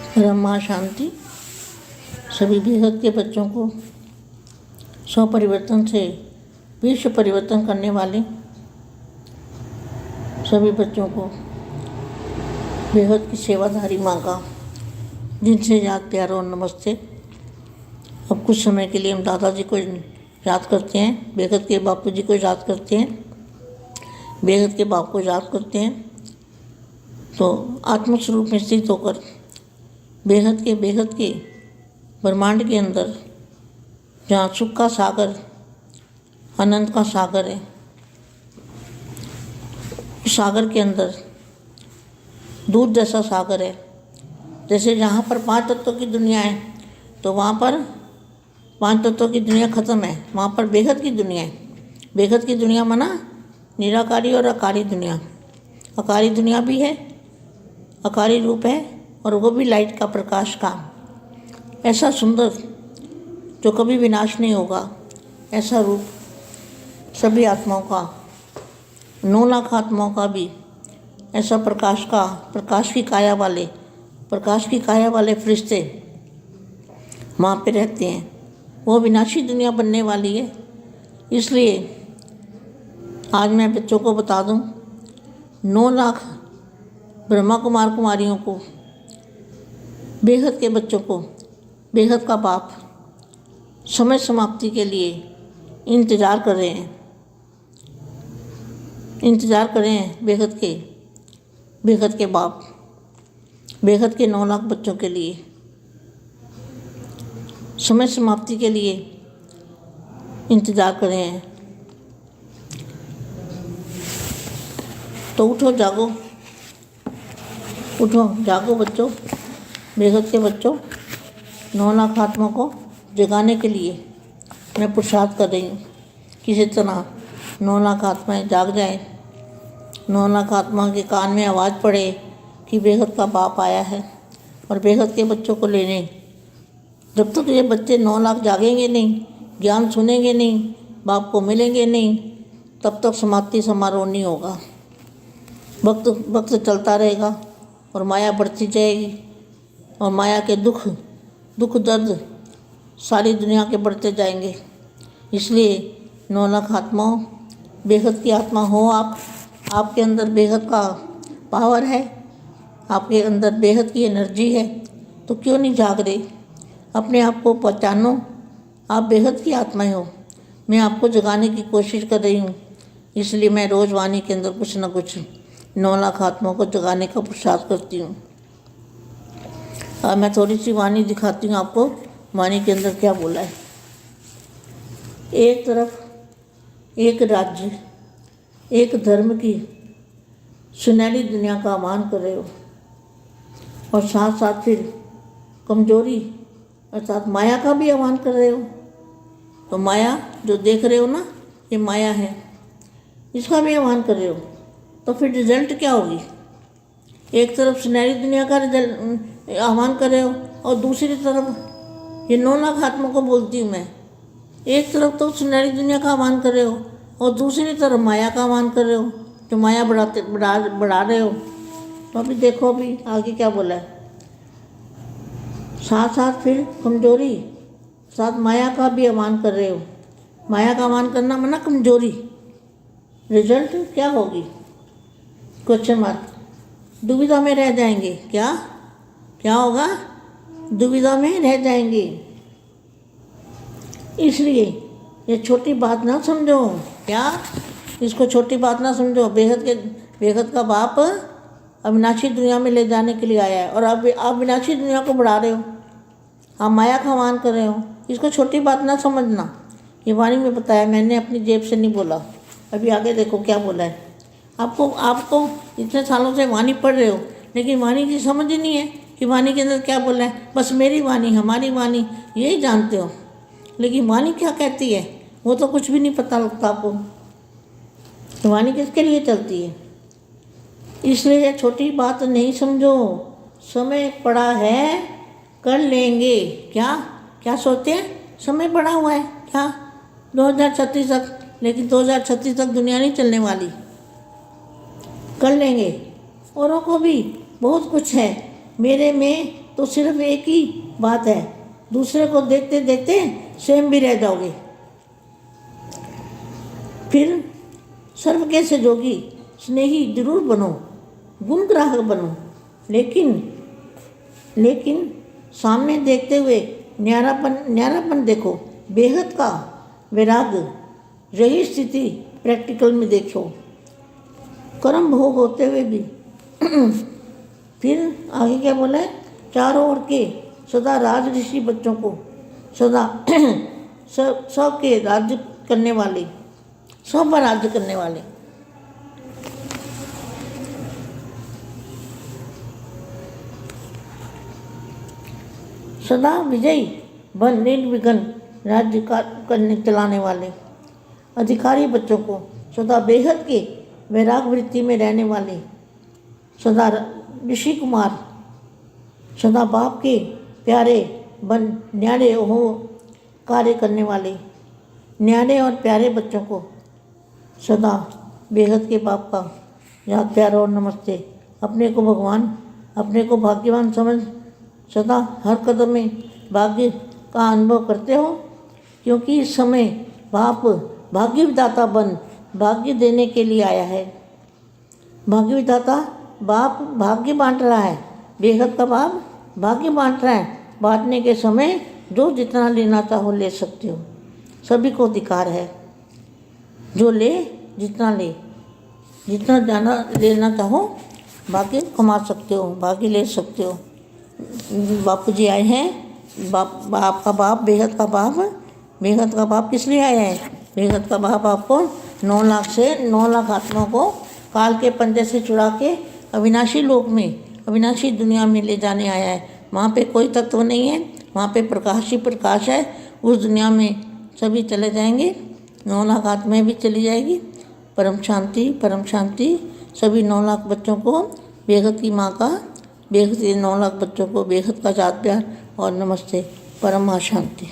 ब्रह्मा शांति। सभी बेहद के बच्चों को स्वपरिवर्तन से विश्व परिवर्तन करने वाले सभी बच्चों को बेहद की सेवाधारी माँ का जिनसे याद प्यार और नमस्ते। अब कुछ समय के लिए हम दादाजी को याद करते हैं, बेहद के बापू जी को याद करते हैं, बेहद के बाप को याद करते हैं। तो आत्मस्वरूप में स्थित होकर बेहद के ब्रह्मांड के अंदर जहाँ सुख का सागर, आनंद का सागर है, उस सागर के अंदर दूध जैसा सागर है। जैसे जहाँ पर 5 तत्वों की दुनिया है तो वहाँ पर 5 तत्वों की दुनिया ख़त्म है, वहाँ पर बेहद की दुनिया है। बेहद की दुनिया माना निराकारी और आकारी दुनिया। आकारी दुनिया भी है, आकारी रूप है, और वो भी लाइट का, प्रकाश का, ऐसा सुंदर जो कभी विनाश नहीं होगा, ऐसा रूप सभी आत्माओं का, 9 लाख आत्माओं का भी ऐसा प्रकाश का, प्रकाश की काया वाले फरिश्ते वहाँ पे रहते हैं। वो विनाशी दुनिया बनने वाली है। इसलिए आज मैं बच्चों को बता दूं, 9 लाख ब्रह्मा कुमार कुमारियों को, बेहद के बच्चों को, बेहद का बाप समय समाप्ति के लिए इंतज़ार कर रहे हैं, बेहद के बाप, बेहद के 9 लाख बच्चों के लिए समय समाप्ति के लिए इंतज़ार कर रहे हैं। तो उठो जागो बच्चों, बेहद के बच्चों। 9 लाख आत्मा को जगाने के लिए मैं पुरुषार्थ कर रही हूँ। किसी तरह 9 लाख आत्माएँ जाग जाएं, 9 लाख आत्मा के कान में आवाज़ पड़े कि बेहद का बाप आया है और बेहद के बच्चों को लेने। जब तक ये बच्चे 9 लाख जागेंगे नहीं, ज्ञान सुनेंगे नहीं, बाप को मिलेंगे नहीं, तब तक समाप्ति समारोह नहीं होगा। वक्त चलता रहेगा और माया बढ़ती जाएगी, और माया के दुख दर्द सारी दुनिया के बढ़ते जाएंगे। इसलिए 9 लाख आत्माओं, बेहद की आत्मा हो आप, आपके अंदर बेहद का पावर है, आपके अंदर बेहद की एनर्जी है, तो क्यों नहीं जाग रहे? अपने आप को पहचानो, आप बेहद की आत्माएं हो। मैं आपको जगाने की कोशिश कर रही हूँ। इसलिए मैं रोज़ वाणी के अंदर कुछ ना कुछ 9 लाख आत्माओं को जगाने का पुरुषार्थ करती हूँ। अब मैं थोड़ी सी वाणी दिखाती हूँ आपको, वाणी के अंदर क्या बोला है। एक तरफ एक राज्य, एक धर्म की सुनहरी दुनिया का आह्वान कर रहे हो, और साथ साथ फिर कमजोरी अर्थात माया का भी आह्वान कर रहे हो। तो माया जो देख रहे हो ना, ये माया है, इसका भी आह्वान कर रहे हो। तो फिर रिजल्ट क्या होगी? एक तरफ सुनहरी दुनिया का रिजल्ट आह्वान कर रहे हो, और दूसरी तरफ ये 9 लाख आत्मा को बोलती हूँ मैं, एक तरफ तो सुनहरी दुनिया का आह्वान कर रहे हो और दूसरी तरफ माया का आह्वान कर रहे हो, जो माया बढ़ा रहे हो। तो अभी देखो अभी आगे क्या बोला है। साथ साथ फिर कमजोरी, साथ माया का भी आह्वान कर रहे हो। माया का आह्वान करना मना कमजोरी। रिजल्ट क्या होगी? Question mark. दुविधा में रह जाएंगे। क्या होगा? दुविधा में रह जाएंगे। इसलिए ये छोटी बात ना समझो। इसको छोटी बात ना समझो। बेहद का बाप अविनाशी दुनिया में ले जाने के लिए आया है, और आप विनाशी दुनिया को बढ़ा रहे हो, आप माया का आह्वान कर रहे हो। इसको छोटी बात ना समझना। ये वाणी में बताया, मैंने अपनी जेब से नहीं बोला। अभी आगे देखो क्या बोला है। आपको इतने सालों से वाणी पढ़ रहे हो, लेकिन वाणी की समझ ही नहीं है कि वाणी के अंदर क्या बोला है। बस मेरी वाणी, हमारी वाणी, यही जानते हो, लेकिन वाणी क्या कहती है वो तो कुछ भी नहीं पता लगता आपको। तो वाणी किसके लिए चलती है? इसलिए ये छोटी बात नहीं समझो। समय पड़ा है, कर लेंगे। क्या सोचते हैं? समय पड़ा हुआ है क्या? 2036 तक, लेकिन 2036 तक दुनिया नहीं चलने वाली। कर लेंगे। औरों को भी बहुत कुछ है, मेरे में तो सिर्फ एक ही बात है, दूसरे को देखते देखते स्वयं भी रह जाओगे। फिर सर्व के सहयोगी स्नेही जरूर बनो, गुण ग्राहक बनो, लेकिन सामने देखते हुए न्यारापन देखो, बेहद का वैराग्य रही स्थिति प्रैक्टिकल में देखो, कर्म भोग होते हुए भी। फिर आगे क्या बोला है, चारों ओर के सदा राज ऋषि बच्चों को सदा सब के राज्य करने वाले, सब पर राज्य करने वाले, सदा विजयी बन निर्विघ्न राज्य करने चलाने वाले अधिकारी बच्चों को सदा बेहद के वैराग वृत्ति में रहने वाले, सदा ऋषि कुमार, सदा बाप के प्यारे बन न्यारे हो कार्य करने वाले, न्यारे और प्यारे बच्चों को सदा बेहद के बाप का याद प्यार और नमस्ते। अपने को भगवान, अपने को भाग्यवान समझ सदा हर कदम में भाग्य का अनुभव करते हो, क्योंकि इस समय बाप भाग्य विधाता बन भाग्य देने के लिए आया है। भाग्य विधाता बाप भाग्य बांट रहा है, बेहद का बाप भाग्य बांट रहा है। बांटने के समय जो जितना लेना चाहो ले सकते हो, सभी को अधिकार है। जो ले जितना ले, जितना जाना लेना चाहो भाग्य कमा सकते हो, भाग्य ले सकते हो। बापू जी आए हैं, बाप का बाप बेहद का बाप, बेहद का बाप किस लिए आया है? बेहद का बाप आपको 9 लाख से 9 लाख आत्माओं को काल के पंजे से छुड़ा के अविनाशी लोक में, अविनाशी दुनिया में ले जाने आया है। वहाँ पे कोई तत्व नहीं है, वहाँ पे प्रकाश ही प्रकाश है। उस दुनिया में सभी चले जाएंगे, 9 लाख आत्माएं भी चली जाएगी। परम शांति, परम शांति। सभी 9 लाख बच्चों को बेहद की माँ का, बेहद के 9 लाख बच्चों को बेहद का याद प्यार और नमस्ते। परम शांति।